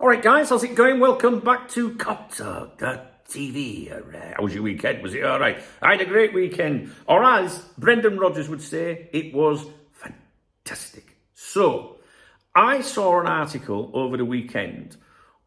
All right, guys, how's it going? Welcome back to KopTalk TV. How was your weekend? Was it all right? I had a great weekend. Or as Brendan Rodgers would say, it was fantastic. So, I saw an article over the weekend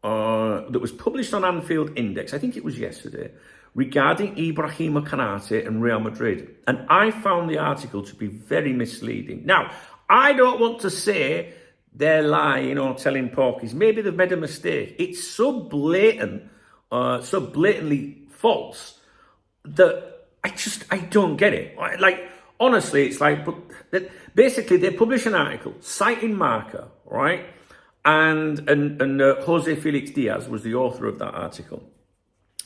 that was published on Anfield Index, I think it was yesterday, regarding Ibrahima Konaté and Real Madrid. And I found the article to be very misleading. Now, I don't want to say they're lying or telling porkies. Maybe they've made a mistake. It's so blatant, so blatantly false that I don't get it. Like, honestly, it's like, basically they publish an article citing MARCA, right? And José Félix Díaz was the author of that article.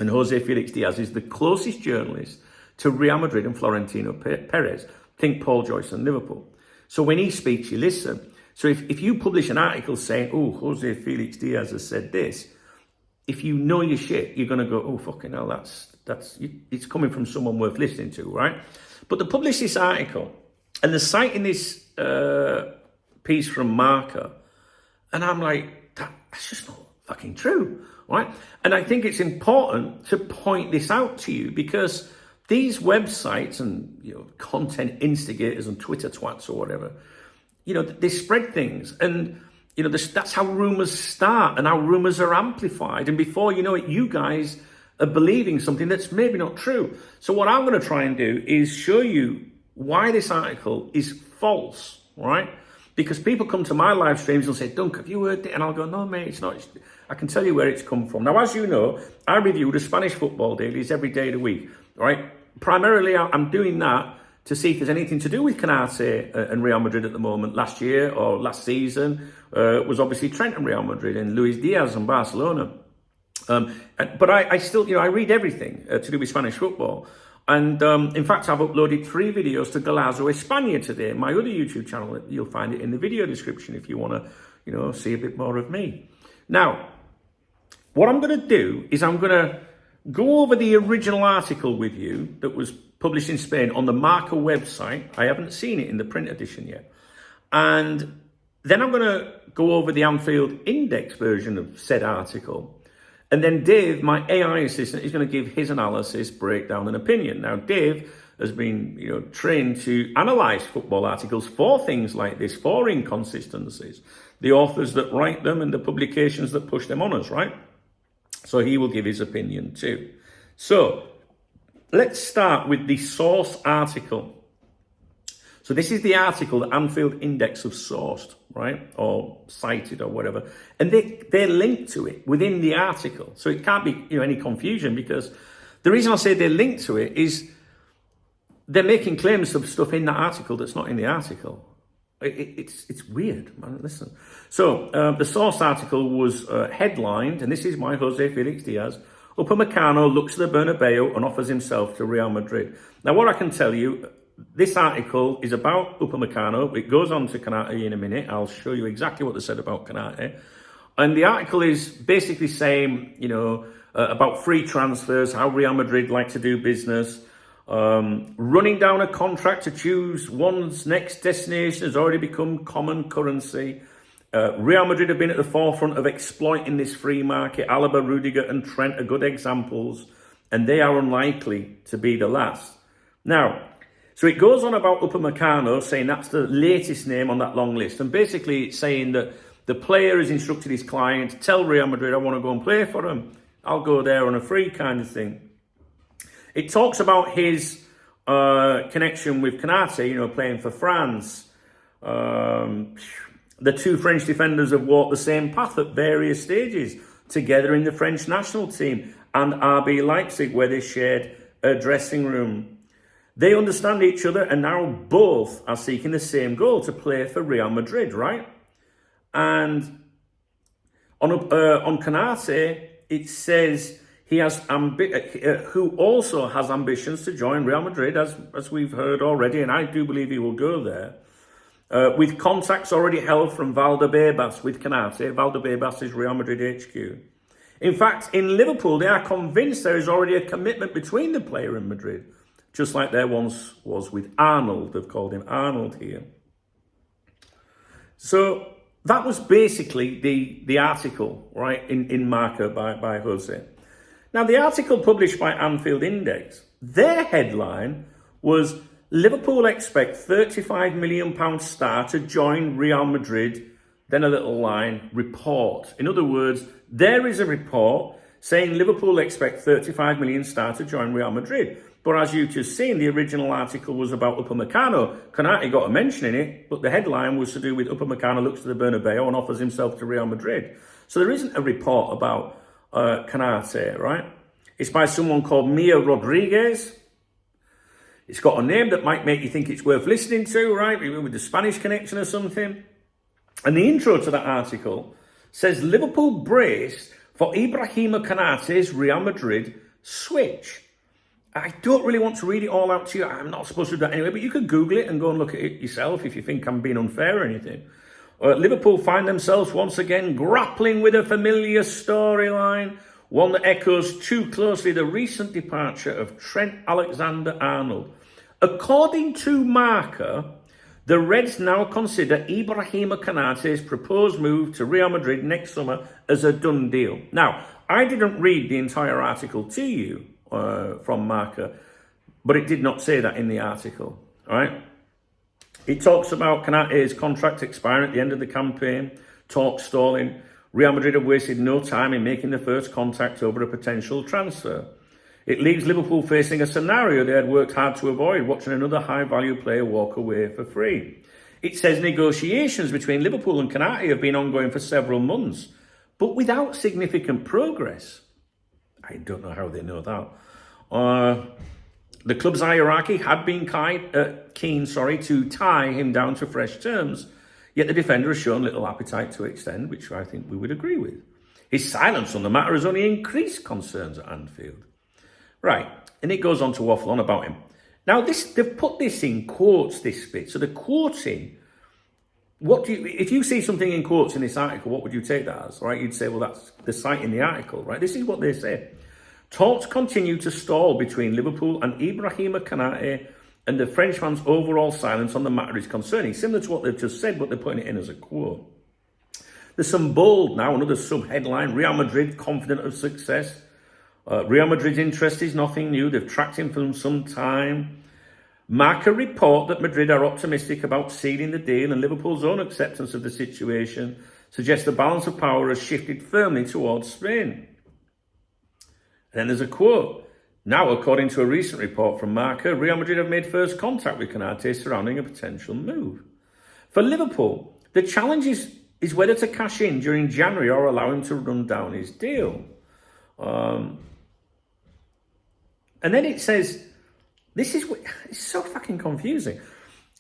And José Félix Díaz is the closest journalist to Real Madrid and Florentino Perez. Think Paul Joyce and Liverpool. So when he speaks, you listen. So if you publish an article saying, oh, José Félix Díaz has said this, if you know your shit, you're going to go, oh, fucking hell, it's coming from someone worth listening to, right? But they publish this article, and they're citing this piece from MARCA, and I'm like, that's just not fucking true, right? And I think it's important to point this out to you, because these websites and content instigators and Twitter twats or whatever, they spread things, and that's how rumors start and how rumors are amplified. And before you know it, you guys are believing something that's maybe not true. So what I'm going to try and do is show you why this article is false, right? Because people come to my live streams and say, Dunk, have you heard it? And I'll go, no, mate, it's not. I can tell you where it's come from. Now, as you know, I review the Spanish football dailies every day of the week, right? Primarily, I'm doing that to see if there's anything to do with Konaté and Real Madrid at the moment. Last year or last season was obviously Trent and Real Madrid and Luis Diaz and Barcelona. But I still, I read everything to do with Spanish football. And in fact, I've uploaded 3 videos to Golazo España today. My other YouTube channel, you'll find it in the video description if you want to, see a bit more of me. Now, what I'm going to do is I'm going to go over the original article with you that was published in Spain on the MARCA website. I haven't seen it in the print edition yet. And then I'm going to go over the Anfield Index version of said article. And then Dave, my AI assistant, is going to give his analysis, breakdown and opinion. Now, Dave has been trained to analyse football articles for things like this, for inconsistencies, the authors that write them and the publications that push them on us, right? So he will give his opinion too. So let's start with the source article. So this is the article that Anfield Index have sourced, right? Or cited or whatever. And they're linked to it within the article. So it can't be any confusion, because the reason I say they're linked to it is they're making claims of stuff in that article that's not in the article. It's weird, man. Listen. So the source article was headlined, and this is by José Félix Díaz. Upamecano looks to the Bernabeu and offers himself to Real Madrid. Now, what I can tell you, this article is about Upamecano. It goes on to Konaté in a minute. I'll show you exactly what they said about Konaté. And the article is basically saying, about free transfers, how Real Madrid like to do business. Running down a contract to choose one's next destination has already become common currency. Real Madrid have been at the forefront of exploiting this free market. Alaba, Rudiger and Trent are good examples, and they are unlikely to be the last. Now, so it goes on about Upamecano, saying that's the latest name on that long list. And basically it's saying that the player has instructed his client, tell Real Madrid I want to go and play for them. I'll go there on a free kind of thing. It talks about his connection with Konaté, playing for France. The 2 French defenders have walked the same path at various stages, together in the French national team and RB Leipzig, where they shared a dressing room. They understand each other, and now both are seeking the same goal, to play for Real Madrid, right? And on Konaté, it says he has who also has ambitions to join Real Madrid, as we've heard already, and I do believe he will go there. With contacts already held from Valdebebas with Konaté. Valdebebas is Real Madrid HQ. In fact, in Liverpool, they are convinced there is already a commitment between the player and Madrid, just like there once was with Arnold. They've called him Arnold here. So that was basically the article, right, in Marca by Jose. Now, the article published by Anfield Index, their headline was Liverpool expect £35 million star to join Real Madrid, then a little line, report. In other words, there is a report saying Liverpool expect 35 million star to join Real Madrid. But as you've just seen, the original article was about Upamecano. Konaté got a mention in it, but the headline was to do with Upamecano looks to the Bernabeu and offers himself to Real Madrid. So there isn't a report about Konaté, right? It's by someone called Mia Rodriguez. It's got a name that might make you think it's worth listening to, right? With the Spanish connection or something. And the intro to that article says Liverpool braced for Ibrahima Konaté's Real Madrid switch. I don't really want to read it all out to you. I'm not supposed to do that anyway, but you could Google it and go and look at it yourself if you think I'm being unfair or anything. Liverpool find themselves once again grappling with a familiar storyline, one that echoes too closely the recent departure of Trent Alexander-Arnold. According to MARCA, the Reds now consider Ibrahima Konaté's proposed move to Real Madrid next summer as a done deal. Now, I didn't read the entire article to you from MARCA, but it did not say that in the article, all right? It talks about Konaté's contract expiring at the end of the campaign, talk stalling. Real Madrid have wasted no time in making the first contact over a potential transfer. It leaves Liverpool facing a scenario they had worked hard to avoid, watching another high-value player walk away for free. It says negotiations between Liverpool and Konaté have been ongoing for several months, but without significant progress. I don't know how they know that. The club's hierarchy had been keen to tie him down to fresh terms, yet the defender has shown little appetite to extend, which I think we would agree with. His silence on the matter has only increased concerns at Anfield. Right, and it goes on to waffle on about him. Now, they've put this in quotes, this bit. So they're quoting. If you see something in quotes in this article, what would you take that as? Right, you'd say, well, that's the site in the article, right? This is what they say. Talks continue to stall between Liverpool and Ibrahima Konaté, and the Frenchman's overall silence on the matter is concerning. Similar to what they've just said, but they're putting it in as a quote. There's some bold now, another sub-headline, Real Madrid confident of success. Real Madrid's interest is nothing new. They've tracked him for some time. Marca report that Madrid are optimistic about sealing the deal, and Liverpool's own acceptance of the situation suggests the balance of power has shifted firmly towards Spain. And then there's a quote. Now, according to a recent report from Marca, Real Madrid have made first contact with Konaté surrounding a potential move. For Liverpool, the challenge is whether to cash in during January or allow him to run down his deal. And then it says, it's so fucking confusing.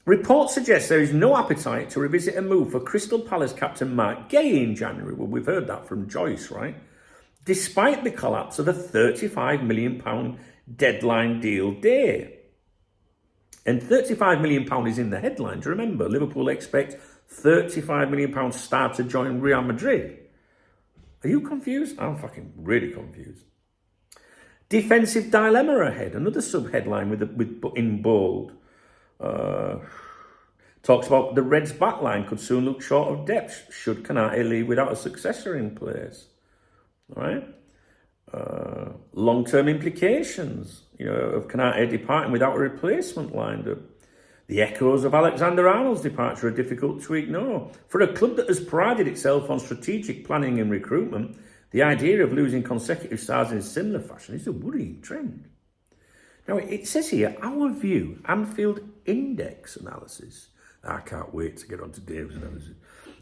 Reports suggest there is no appetite to revisit a move for Crystal Palace captain Mark Gay in January. Well, we've heard that from Joyce, right? Despite the collapse of a £35 million deadline deal day. And £35 million is in the headlines. Remember, Liverpool expect £35 million star to join Real Madrid. Are you confused? I'm fucking really confused. Defensive dilemma ahead. Another sub-headline in bold. Talks about the Reds' backline could soon look short of depth should Konaté leave without a successor in place. All right. Long-term implications, of Konaté departing without a replacement lined up. The echoes of Alexander-Arnold's departure are difficult to ignore. For a club that has prided itself on strategic planning and recruitment, the idea of losing consecutive stars in similar fashion is a worrying trend. Now, it says here, our view, Anfield Index analysis. I can't wait to get on to Dave's analysis.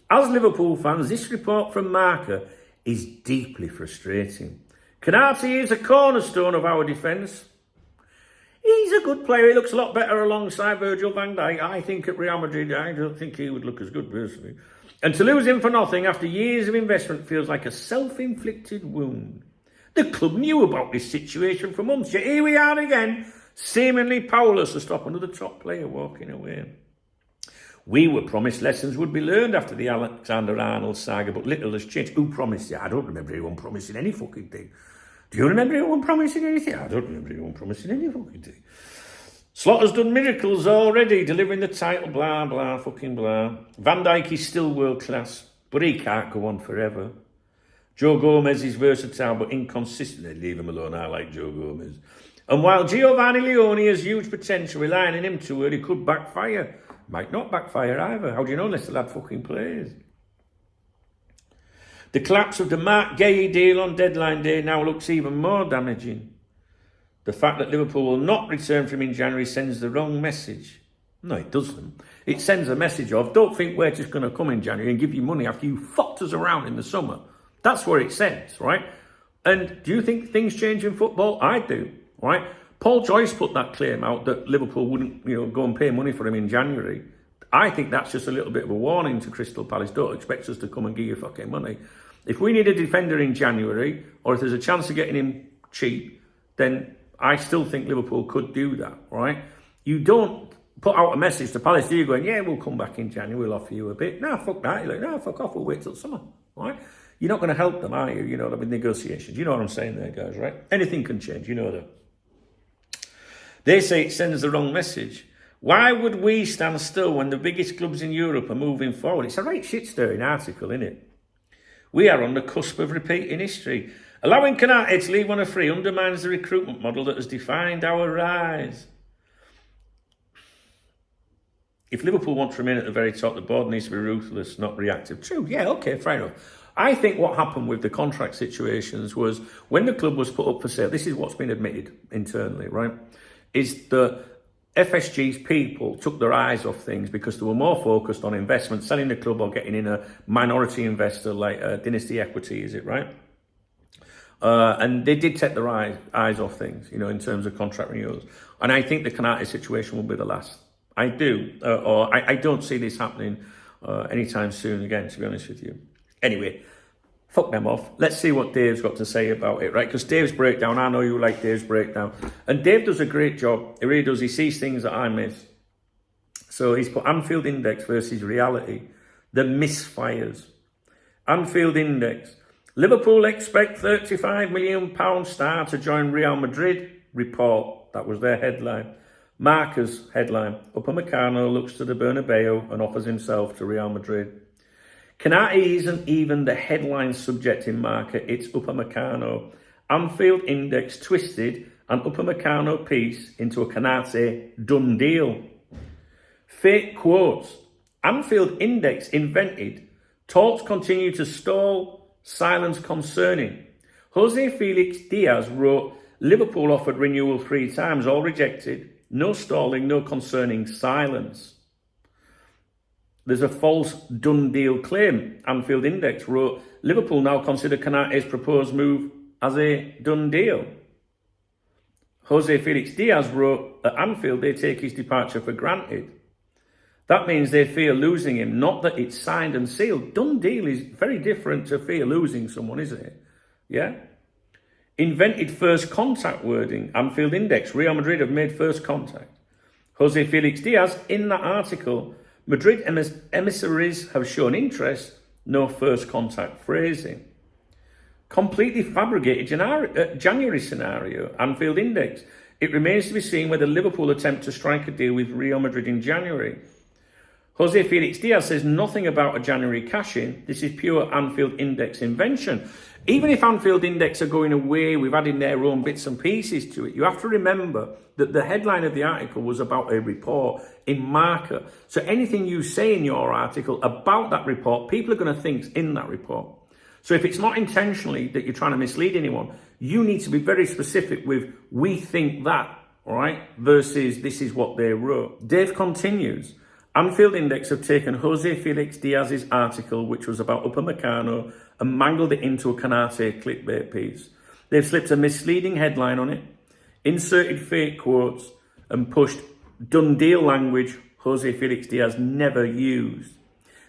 As Liverpool fans, this report from Marca is deeply frustrating. Konaté is a cornerstone of our defence. He's a good player. He looks a lot better alongside Virgil van Dijk. I think at Real Madrid, I don't think he would look as good personally. And to lose him for nothing after years of investment feels like a self-inflicted wound. The club knew about this situation for months, yet here we are again, seemingly powerless to stop another top player walking away. We were promised lessons would be learned after the Alexander-Arnold saga, but little has changed. Who promised you? I don't remember anyone promising any fucking thing. Do you remember anyone promising anything? I don't remember anyone promising any fucking thing. Slaughter's done miracles already, delivering the title, blah, blah, fucking blah. Van Dijk is still world class. But he can't go on forever. Joe Gomez is versatile but inconsistent. Leave him alone, I like Joe Gomez. And while Giovanni Leone has huge potential, relying on him too early could backfire. Might not backfire either. How do you know unless the lad fucking plays? The collapse of the Mark Gay deal on deadline day now looks even more damaging. The fact that Liverpool will not return from him in January sends the wrong message. No, it doesn't. It sends a message of, don't think we're just going to come in January and give you money after you fucked us around in the summer. That's what it sends, right? And do you think things change in football? I do, right? Paul Joyce put that claim out that Liverpool wouldn't, go and pay money for him in January. I think that's just a little bit of a warning to Crystal Palace. Don't expect us to come and give you fucking money. If we need a defender in January, or if there's a chance of getting him cheap, then I still think Liverpool could do that, right? You don't put out a message to Palace, do you, going, yeah, we'll come back in January, we'll offer you a bit. No, fuck that. You're like, no, fuck off, we'll wait till summer, right? You're not going to help them, are you? With negotiations. You know what I'm saying there, guys, right? Anything can change, you know that. They say it sends the wrong message. Why would we stand still when the biggest clubs in Europe are moving forward? It's a right shit-stirring article, isn't it? We are on the cusp of repeating history. Allowing Konaté to leave on a free undermines the recruitment model that has defined our rise. If Liverpool want to remain at the very top, the board needs to be ruthless, not reactive. True, yeah, okay, fair enough. I think what happened with the contract situations was when the club was put up for sale, this is what's been admitted internally, right, is that FSG's people took their eyes off things because they were more focused on investment, selling the club or getting in a minority investor like Dynasty Equity, is it, right? And they did take their eyes off things, in terms of contract renewals. And I think the Konaté situation will be the last. I do, or I don't see this happening anytime soon again, to be honest with you. Anyway, fuck them off. Let's see what Dave's got to say about it, right? Because Dave's breakdown, I know you like Dave's breakdown. And Dave does a great job. He really does. He sees things that I miss. So he's put Anfield Index versus reality. The misfires. Anfield Index. Liverpool expect £35 million star to join Real Madrid. Report. That was their headline. Marca's headline. Upamecano looks to the Bernabeu and offers himself to Real Madrid. Konaté isn't even the headline subject in Marca, it's Upamecano. Anfield Index twisted an Upamecano piece into a Konaté done deal. Fake quotes. Anfield Index invented. Talks continue to stall. Silence concerning. José Félix Díaz wrote, Liverpool offered renewal 3 times, all rejected. No stalling, no concerning, silence. There's a false done deal claim. Anfield Index wrote, Liverpool now consider Konaté's proposed move as a done deal. José Félix Díaz wrote, at Anfield they take his departure for granted. That means they fear losing him, not that it's signed and sealed. Done deal is very different to fear losing someone, isn't it? Yeah? Invented first contact wording. Anfield Index. Real Madrid have made first contact. José Félix Díaz, in that article, Madrid emissaries have shown interest, no first contact phrasing. Completely fabricated January scenario. Anfield Index. It remains to be seen whether Liverpool attempt to strike a deal with Real Madrid in January. José Félix Díaz says nothing about a January cash-in. This is pure Anfield Index invention. Even if Anfield Index are going away with adding their own bits and pieces to it, you have to remember that the headline of the article was about a report in Marca. So anything you say in your article about that report, people are going to think in that report. So if it's not intentionally that you're trying to mislead anyone, you need to be very specific with, we think that, all right, versus this is what they wrote. Dave continues. Anfield Index have taken José Félix Díaz's article, which was about Upamecano, and mangled it into a Konaté clickbait piece. They've slipped a misleading headline on it, inserted fake quotes, and pushed done deal language José Félix Díaz never used.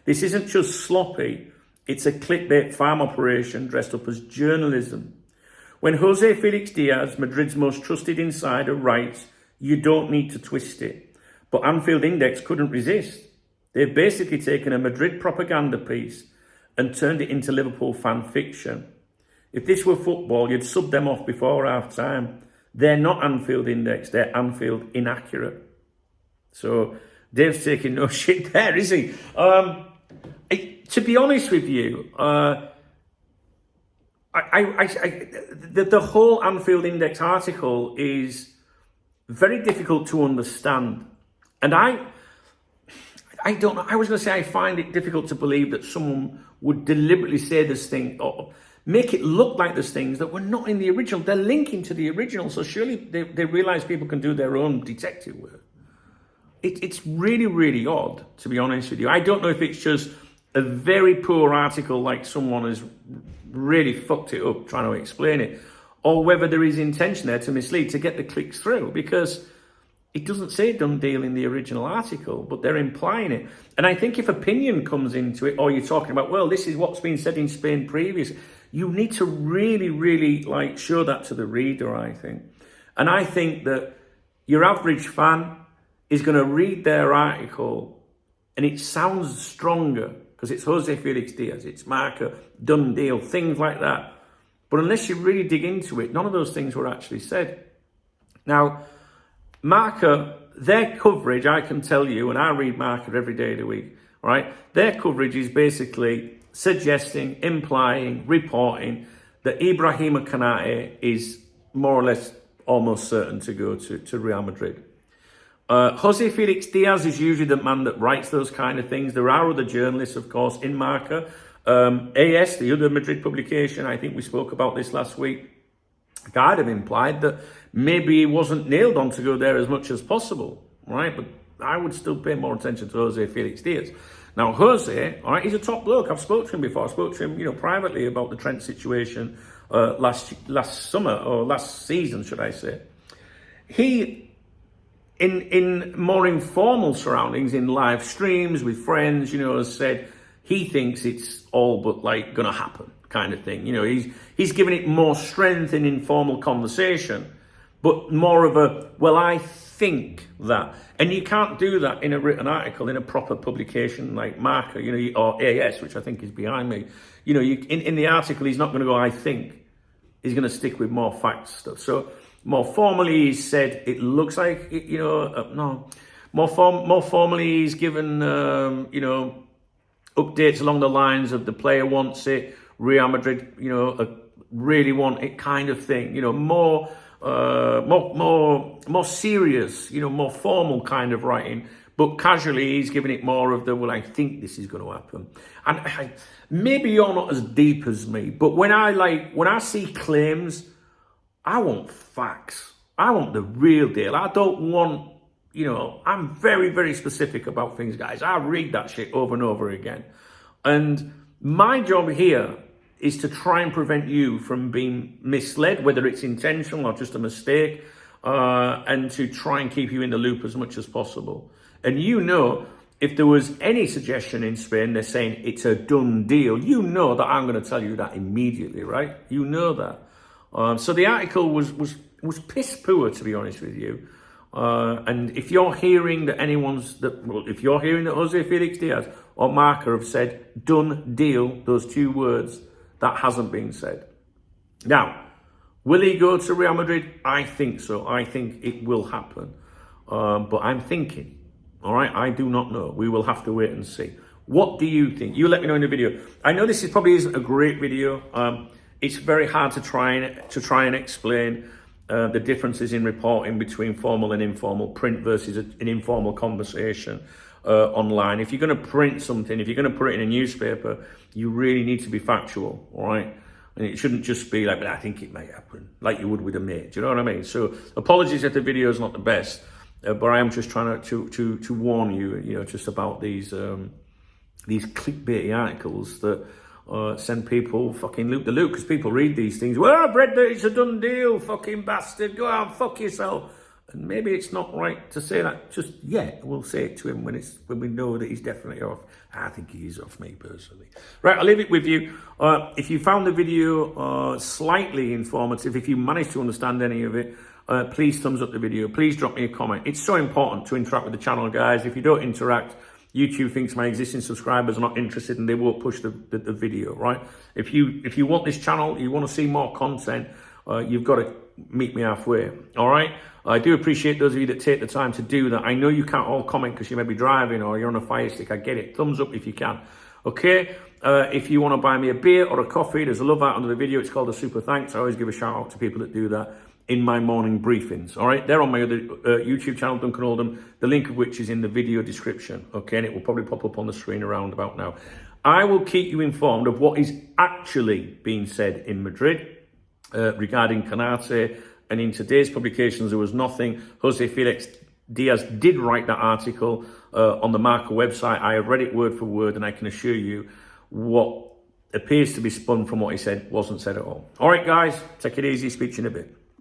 This isn't just sloppy, it's a clickbait farm operation dressed up as journalism. When José Félix Díaz, Madrid's most trusted insider, writes, you don't need to twist it. But Anfield Index couldn't resist. They've basically taken a Madrid propaganda piece and turned it into Liverpool fan fiction. If this were football, you'd sub them off before half time. They're not Anfield Index, they're Anfield inaccurate. So Dave's taking no shit there, is he? To be honest with you, the whole Anfield Index article is very difficult to understand. And I don't know, I was going to say I find it difficult to believe that someone would deliberately say this thing or make it look like there's things that were not in the original. They're linking to the original, so surely they realize people can do their own detective work. It's really, really odd, to be honest with you. I don't know if it's just a very poor article, like someone has really fucked it up trying to explain it, or whether there is intention there to mislead, to get the clicks through, because it doesn't say done deal in the original article, but they're implying it. And I think if opinion comes into it, or you're talking about, well, this is what's been said in Spain previous, you need to really, really like show that to the reader, I think. And I think that your average fan is going to read their article and it sounds stronger because it's José Félix Díaz, it's MARCA, done deal, things like that. But unless you really dig into it, none of those things were actually said. Now, MARCA, their coverage, I can tell you, and I read MARCA every day of the week, all right? Their coverage is basically suggesting, implying, reporting that Ibrahima Konaté is more or less almost certain to go to Real Madrid. José Félix Díaz is usually the man that writes those kind of things. There are other journalists, of course, in MARCA. AS, the other Madrid publication, I think we spoke about this last week, kind of implied that maybe he wasn't nailed on to go there as much as possible, right? But I would still pay more attention to José Félix Díaz. Now, Jose, all right, he's a top bloke. I've spoken to him before. I spoke to him, privately about the Trent situation last summer, or last season, should I say. He, in more informal surroundings, in live streams with friends, has said he thinks it's all but like going to happen kind of thing. He's given it more strength in informal conversation, but more of a, well, I think that. And you can't do that in a written article, in a proper publication like MARCA, or AS, which I think is behind me. In the article, he's not going to go, I think. He's going to stick with more facts stuff. So more formally, he said, it looks like, no. More formally, he's given, updates along the lines of the player wants it, Real Madrid, really want it kind of thing. More serious, more formal kind of writing. But casually, he's giving it more of the, well, I think this is going to happen. And maybe you're not as deep as me, but when I see claims, I want facts. I want the real deal. I don't want, I'm very, very specific about things, guys. I read that shit over and over again. And my job here is to try and prevent you from being misled, whether it's intentional or just a mistake, and to try and keep you in the loop as much as possible. And if there was any suggestion in Spain, they're saying it's a done deal, that I'm going to tell you that immediately, right? That. So the article was piss poor, to be honest with you. And if you're hearing that if you're hearing that José Félix Díaz or MARCA have said done deal, those two words, that hasn't been said. Now, will he go to Real Madrid? I think so. I think it will happen. But I'm thinking, all right, I do not know. We will have to wait and see. What do you think? You let me know in the video. I know this probably isn't a great video. It's very hard to try and explain the differences in reporting between formal and informal, print versus an informal conversation online. If you're going to print something, if you're going to put it in a newspaper, you really need to be factual, all right? And it shouldn't just be like, but I think it may happen, like you would with a mate. Do you know what I mean? So apologies if the video is not the best, but I am just trying to warn you, just about these clickbait articles that send people fucking loop the loop, because people read these things. Well, I've read that it's a done deal, fucking bastard. Go out and fuck yourself. And maybe it's not right to say that just yet. We'll say it to him when we know that he's definitely off. I think he is off, me personally. Right, I'll leave it with you. If you found the video slightly informative, if you managed to understand any of it, please thumbs up the video. Please drop me a comment. It's so important to interact with the channel, guys. If you don't interact, YouTube thinks my existing subscribers are not interested and they won't push the video, right? If you want this channel, you want to see more content, you've got to meet me halfway, all right? I do appreciate those of you that take the time to do that. I know you can't all comment because you may be driving or you're on a fire stick. I get it. Thumbs up if you can. Okay, if you want to buy me a beer or a coffee, there's a love out under the video. It's called a super thanks. I always give a shout out to people that do that in my morning briefings. All right, they're on my other YouTube channel, Duncan Oldham, the link of which is in the video description. Okay, and it will probably pop up on the screen around about now. I will keep you informed of what is actually being said in Madrid regarding Konaté, and in today's publications there was nothing. José Félix Díaz did write that article on the MARCA website. I have read it word for word, and I can assure you what appears to be spun from what he said wasn't said at all. All right, guys, take it easy. Speak to you in a bit.